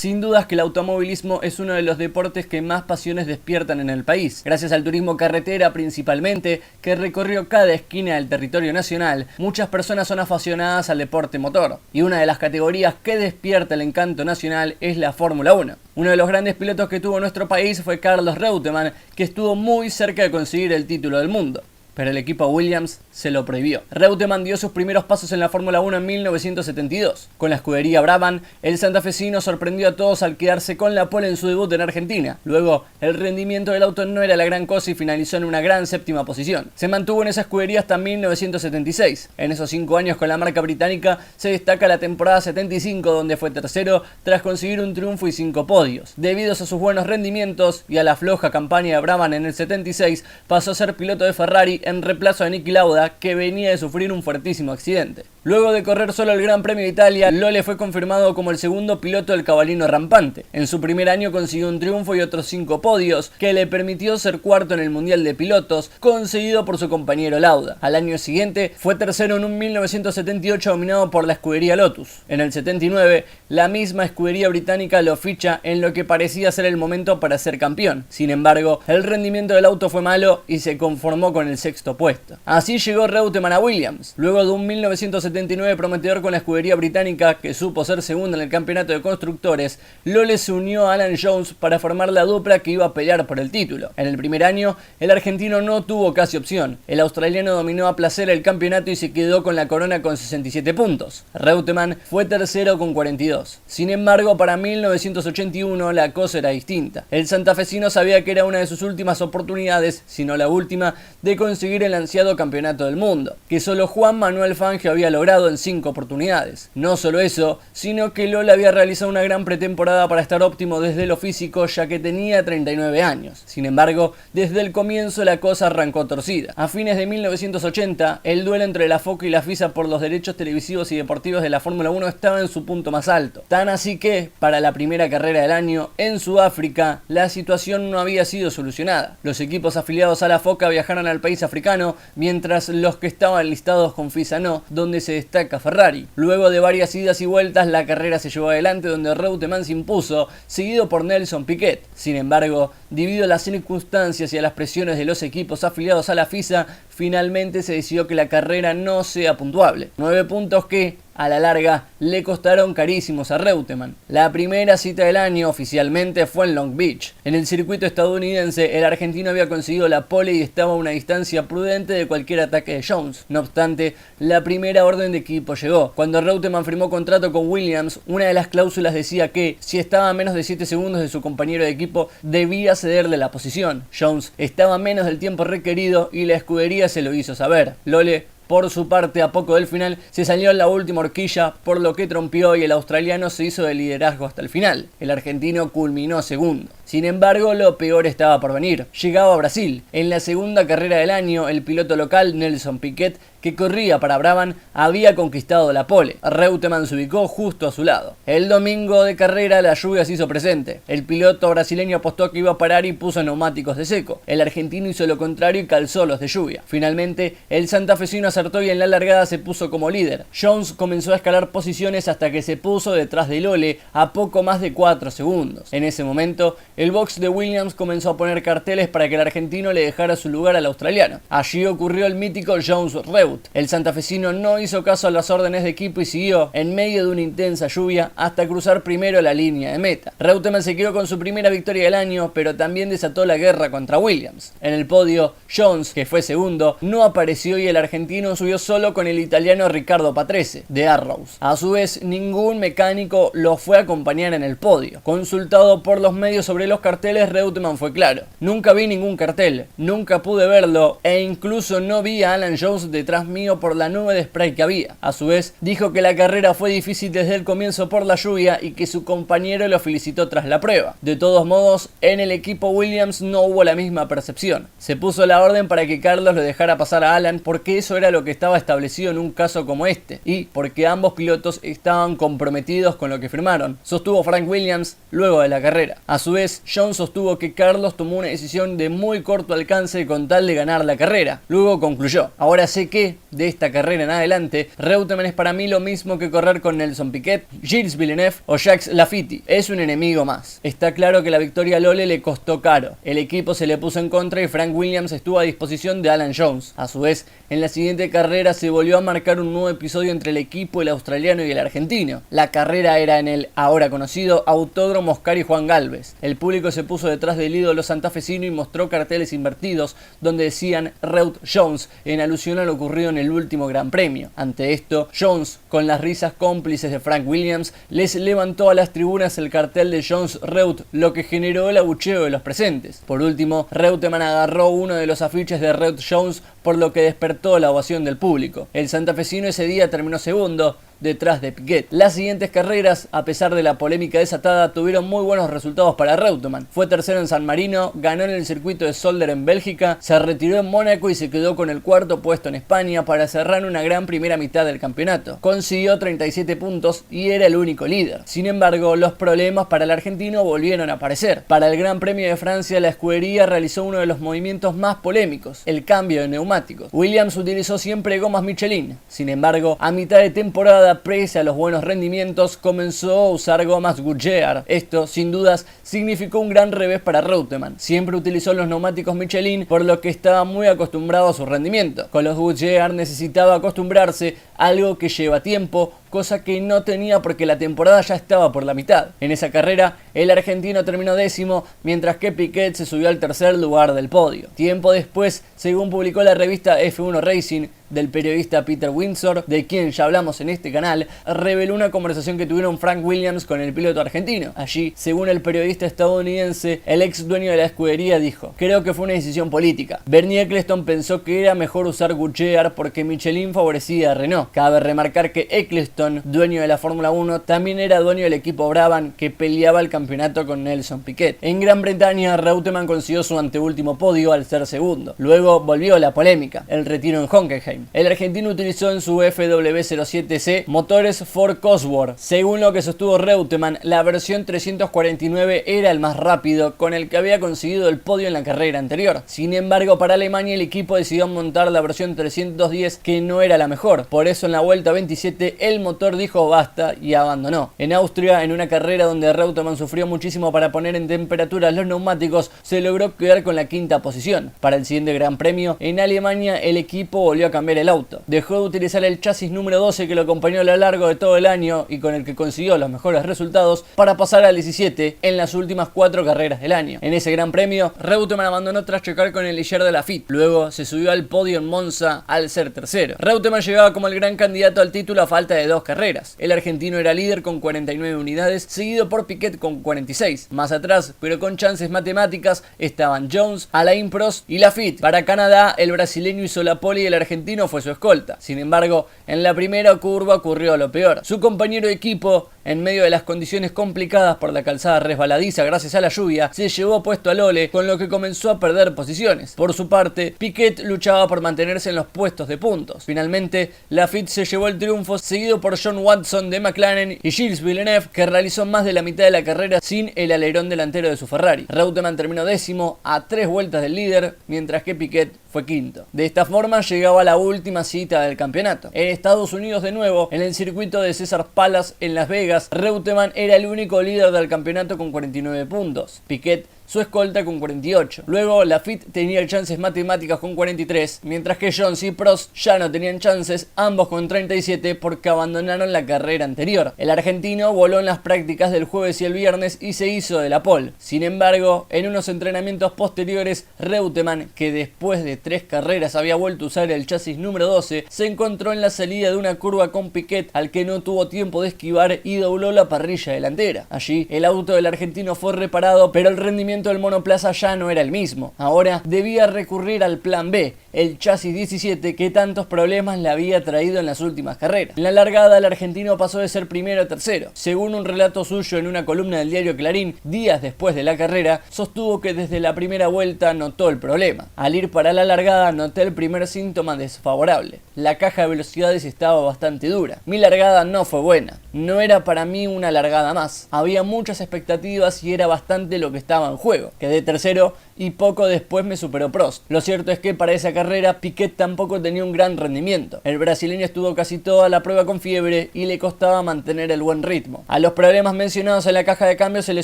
Sin dudas que el automovilismo es uno de los deportes que más pasiones despiertan en el país. Gracias al turismo carretera principalmente, que recorrió cada esquina del territorio nacional, muchas personas son aficionadas al deporte motor. Y una de las categorías que despierta el encanto nacional es la Fórmula 1. Uno de los grandes pilotos que tuvo nuestro país fue Carlos Reutemann, que estuvo muy cerca de conseguir el título del mundo, pero el equipo Williams se lo prohibió. Reutemann dio sus primeros pasos en la Fórmula 1 en 1972. Con la escudería Brabham, el santafesino sorprendió a todos al quedarse con la pole en su debut en Argentina. Luego, el rendimiento del auto no era la gran cosa y finalizó en una gran séptima posición. Se mantuvo en esa escudería hasta 1976. En esos 5 años con la marca británica se destaca la temporada 75, donde fue tercero tras conseguir un triunfo y 5 podios. Debido a sus buenos rendimientos y a la floja campaña de Brabham en el 76, pasó a ser piloto de Ferrari en reemplazo de Niki Lauda, que venía de sufrir un fuertísimo accidente. Luego de correr solo el Gran Premio de Italia, Lola fue confirmado como el segundo piloto del Cavallino Rampante. En su primer año consiguió un triunfo y otros 5 podios, que le permitió ser cuarto en el Mundial de Pilotos, conseguido por su compañero Lauda. Al año siguiente, fue tercero en un 1978 dominado por la escudería Lotus. En el 79, la misma escudería británica lo ficha en lo que parecía ser el momento para ser campeón. Sin embargo, el rendimiento del auto fue malo y se conformó con el sexto puesto. Así llegó Reutemann a Williams. Luego de un 1979 prometedor con la escudería británica, que supo ser segunda en el campeonato de constructores, Lola se unió a Alan Jones para formar la dupla que iba a pelear por el título. En el primer año, el argentino no tuvo casi opción. El australiano dominó a placer el campeonato y se quedó con la corona con 67 puntos. Reutemann fue tercero con 42. Sin embargo, para 1981 la cosa era distinta. El santafesino sabía que era una de sus últimas oportunidades, si no la última, de conseguir el ansiado campeonato del mundo, que solo Juan Manuel Fangio había logrado en 5 oportunidades. No solo eso, sino que Lola había realizado una gran pretemporada para estar óptimo desde lo físico, ya que tenía 39 años. Sin embargo, desde el comienzo la cosa arrancó torcida. A fines de 1980, el duelo entre la FOCA y la FISA por los derechos televisivos y deportivos de la Fórmula 1 estaba en su punto más alto. Tan así que, para la primera carrera del año, en Sudáfrica, la situación no había sido solucionada. Los equipos afiliados a la FOCA viajaron al país africano, mientras los que estaban listados con FISA no, donde se destaca Ferrari. Luego de varias idas y vueltas, la carrera se llevó adelante, donde Reutemann se impuso, seguido por Nelson Piquet. Sin embargo, debido a las circunstancias y a las presiones de los equipos afiliados a la FISA, finalmente se decidió que la carrera no sea puntuable. 9 puntos que, a la larga, le costaron carísimos a Reutemann. La primera cita del año oficialmente fue en Long Beach. En el circuito estadounidense, el argentino había conseguido la pole y estaba a una distancia prudente de cualquier ataque de Jones. No obstante, la primera orden de equipo llegó. Cuando Reutemann firmó contrato con Williams, una de las cláusulas decía que, si estaba a menos de 7 segundos de su compañero de equipo, debía cederle la posición. Jones estaba a menos del tiempo requerido y la escudería se lo hizo saber. Lola, por su parte, a poco del final, se salió en la última horquilla, por lo que trompeó y el australiano se hizo de liderazgo hasta el final. El argentino culminó segundo. Sin embargo, lo peor estaba por venir. Llegaba a Brasil. En la segunda carrera del año, el piloto local Nelson Piquet, que corría para Brabham, había conquistado la pole. Reutemann se ubicó justo a su lado. El domingo de carrera la lluvia se hizo presente. El piloto brasileño apostó que iba a parar y puso neumáticos de seco. El argentino hizo lo contrario y calzó los de lluvia. Finalmente, el santafesino acertó y en la largada se puso como líder. Jones comenzó a escalar posiciones hasta que se puso detrás de Lola a poco más de 4 segundos. En ese momento, el box de Williams comenzó a poner carteles para que el argentino le dejara su lugar al australiano. Allí ocurrió el mítico Jones-Reut. El santafesino no hizo caso a las órdenes de equipo y siguió en medio de una intensa lluvia hasta cruzar primero la línea de meta. Reutemann se quedó con su primera victoria del año, pero también desató la guerra contra Williams. En el podio, Jones, que fue segundo, no apareció y el argentino subió solo con el italiano Riccardo Patrese, de Arrows. A su vez, ningún mecánico lo fue a acompañar en el podio. Consultado por los medios sobre los carteles, Reutemann fue claro: nunca vi ningún cartel, nunca pude verlo e incluso no vi a Alan Jones detrás mío por la nube de spray que había. A su vez, dijo que la carrera fue difícil desde el comienzo por la lluvia y que su compañero lo felicitó tras la prueba. De todos modos, en el equipo Williams no hubo la misma percepción. Se puso la orden para que Carlos lo dejara pasar a Alan, porque eso era lo que estaba establecido en un caso como este, y porque ambos pilotos estaban comprometidos con lo que firmaron, sostuvo Frank Williams luego de la carrera. A su vez, vez, Jones sostuvo que Carlos tomó una decisión de muy corto alcance con tal de ganar la carrera. Luego concluyó: ahora sé que, de esta carrera en adelante, Reutemann es para mí lo mismo que correr con Nelson Piquet, Gilles Villeneuve o Jacques Laffite. Es un enemigo más. Está claro que la victoria a Lola le costó caro. El equipo se le puso en contra y Frank Williams estuvo a disposición de Alan Jones. A su vez, en la siguiente carrera se volvió a marcar un nuevo episodio entre el equipo, el australiano y el argentino. La carrera era en el ahora conocido Autódromo Oscar y Juan Galvez. El público se puso detrás del ídolo santafesino y mostró carteles invertidos donde decían Reut Jones en alusión a lo ocurrido en el último Gran Premio. Ante esto, Jones, con las risas cómplices de Frank Williams, les levantó a las tribunas el cartel de Jones Reut, lo que generó el abucheo de los presentes. Por último, Reutemann agarró uno de los afiches de Reut Jones, por lo que despertó la ovación del público. El santafesino ese día terminó segundo, detrás de Piquet. Las siguientes carreras, a pesar de la polémica desatada, tuvieron muy buenos resultados para Reutemann. Fue tercero en San Marino, ganó en el circuito de Zolder en Bélgica, se retiró en Mónaco y se quedó con el cuarto puesto en España para cerrar una gran primera mitad del campeonato. Consiguió 37 puntos y era el único líder. Sin embargo, los problemas para el argentino volvieron a aparecer. Para el Gran Premio de Francia, la escudería realizó uno de los movimientos más polémicos, el cambio de neumáticos. Williams utilizó siempre gomas Michelin. Sin embargo, a mitad de temporada, pese a los buenos rendimientos, comenzó a usar gomas Goodyear. Esto, sin dudas, significó un gran revés para Reutemann. Siempre utilizó los neumáticos Michelin, por lo que estaba muy acostumbrado a su rendimiento. Con los Goodyear necesitaba acostumbrarse, algo que lleva tiempo, cosa que no tenía porque la temporada ya estaba por la mitad. En esa carrera, el argentino terminó décimo, mientras que Piquet se subió al tercer lugar del podio. Tiempo después, según publicó la revista F1 Racing, del periodista Peter Windsor, de quien ya hablamos en este canal, reveló una conversación que tuvieron Frank Williams con el piloto argentino. Allí, según el periodista estadounidense, el ex dueño de la escudería dijo: creo que fue una decisión política. Bernie Eccleston pensó que era mejor usar Goodyear porque Michelin favorecía a Renault. Cabe remarcar que Eccleston, dueño de la Fórmula 1, también era dueño del equipo Brabham que peleaba el campeonato con Nelson Piquet. En Gran Bretaña, Reutemann consiguió su anteúltimo podio al ser segundo. Luego volvió la polémica, el retiro en Hockenheim. El argentino utilizó en su FW07C motores Ford Cosworth. Según lo que sostuvo Reutemann, la versión 349 era el más rápido, con el que había conseguido el podio en la carrera anterior. Sin embargo, para Alemania el equipo decidió montar la versión 310, que no era la mejor. Por eso en la vuelta 27 el motor dijo basta y abandonó. En Austria, en una carrera donde Reutemann sufrió muchísimo para poner en temperatura los neumáticos, se logró quedar con la quinta posición. Para el siguiente Gran Premio, en Alemania el equipo volvió a cambiar el auto. Dejó de utilizar el chasis número 12 que lo acompañó a lo largo de todo el año y con el que consiguió los mejores resultados, para pasar al 17 en las últimas 4 carreras del año. En ese Gran Premio, Reutemann abandonó tras chocar con el Ligier de Laffite. Luego se subió al podio en Monza al ser tercero. Reutemann llegaba como el gran candidato al título a falta de 2 carreras. El argentino era líder con 49 unidades, seguido por Piquet con 46. Más atrás, pero con chances matemáticas, estaban Jones, Alain Prost y Laffite. Para Canadá, el brasileño hizo la pole y el argentino fue su escolta. Sin embargo, en la primera curva ocurrió lo peor. Su compañero de equipo, en medio de las condiciones complicadas por la calzada resbaladiza gracias a la lluvia, se llevó puesto al Ole, con lo que comenzó a perder posiciones. Por su parte, Piquet luchaba por mantenerse en los puestos de puntos. Finalmente, Laffite se llevó el triunfo, seguido por John Watson de McLaren y Gilles Villeneuve, que realizó más de la mitad de la carrera sin el alerón delantero de su Ferrari. Reutemann terminó décimo, a 3 vueltas del líder, mientras que Piquet fue quinto. De esta forma llegaba la última cita del campeonato. En Estados Unidos, de nuevo, en el circuito de Caesars Palace en Las Vegas, Reutemann era el único líder del campeonato con 49 puntos. Piquet su escolta con 48. Luego Laffite tenía chances matemáticas con 43, mientras que Jones y Prost ya no tenían chances, ambos con 37 porque abandonaron la carrera anterior. El argentino voló en las prácticas del jueves y el viernes y se hizo de la pole. Sin embargo, en unos entrenamientos posteriores, Reutemann, que después de 3 carreras había vuelto a usar el chasis número 12, se encontró en la salida de una curva con Piquet, al que no tuvo tiempo de esquivar y dobló la parrilla delantera. Allí, el auto del argentino fue reparado, pero el rendimiento funcionamiento del monoplaza ya no era el mismo. Ahora debía recurrir al plan B, el chasis 17 que tantos problemas le había traído en las últimas carreras. En la largada el argentino pasó de ser primero a tercero. Según un relato suyo en una columna del diario Clarín, días después de la carrera, sostuvo que desde la primera vuelta notó el problema. Al ir para la largada noté el primer síntoma desfavorable. La caja de velocidades estaba bastante dura. Mi largada no fue buena. No era para mí una largada más. Había muchas expectativas y era bastante lo que estaba en juego. Quedé tercero y poco después me superó Prost. Lo cierto es que para esa carrera Piquet tampoco tenía un gran rendimiento. El brasileño estuvo casi toda la prueba con fiebre y le costaba mantener el buen ritmo. A los problemas mencionados en la caja de cambio se le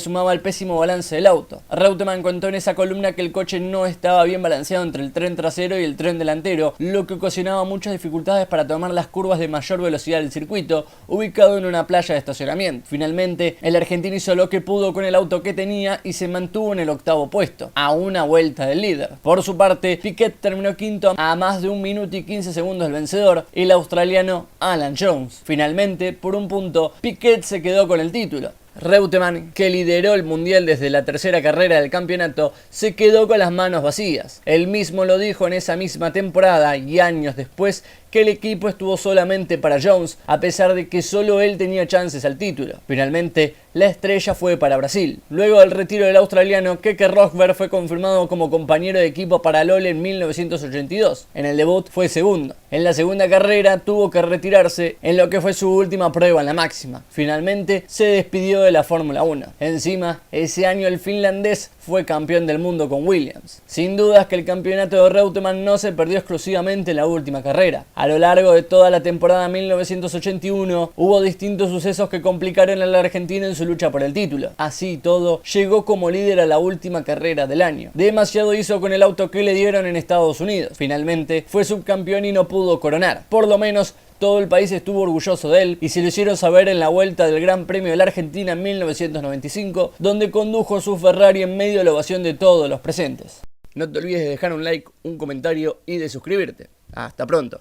sumaba el pésimo balance del auto. Reutemann contó en esa columna que el coche no estaba bien balanceado entre el tren trasero y el tren delantero, lo que ocasionaba muchas dificultades para tomar las curvas de mayor velocidad del circuito, ubicado en una playa de estacionamiento. Finalmente, el argentino hizo lo que pudo con el auto que tenía y se mantuvo en el octavo puesto, a una vuelta del líder. Por su parte, Piquet terminó quinto a más de 1 minuto y 15 segundos del vencedor, el australiano Alan Jones. Finalmente, por un punto, Piquet se quedó con el título. Reutemann, que lideró el mundial desde la tercera carrera del campeonato, se quedó con las manos vacías. Él mismo lo dijo en esa misma temporada y años después que el equipo estuvo solamente para Jones, a pesar de que solo él tenía chances al título. Finalmente, la estrella fue para Brasil. Luego del retiro del australiano, Keke Rosberg fue confirmado como compañero de equipo para Lola en 1982. En el debut fue segundo. En la segunda carrera tuvo que retirarse en lo que fue su última prueba en la máxima. Finalmente se despidió de la Fórmula 1. Encima, ese año el finlandés fue campeón del mundo con Williams. Sin dudas que el campeonato de Reutemann no se perdió exclusivamente en la última carrera. A lo largo de toda la temporada 1981 hubo distintos sucesos que complicaron al argentino en su lucha por el título. Así todo, llegó como líder a la última carrera del año. Demasiado hizo con el auto que le dieron en Estados Unidos. Finalmente fue subcampeón y no pudo coronar. Por lo menos todo el país estuvo orgulloso de él y se lo hicieron saber en la vuelta del Gran Premio de la Argentina en 1995, donde condujo su Ferrari en medio de la ovación de todos los presentes. No te olvides de dejar un like, un comentario y de suscribirte. Hasta pronto.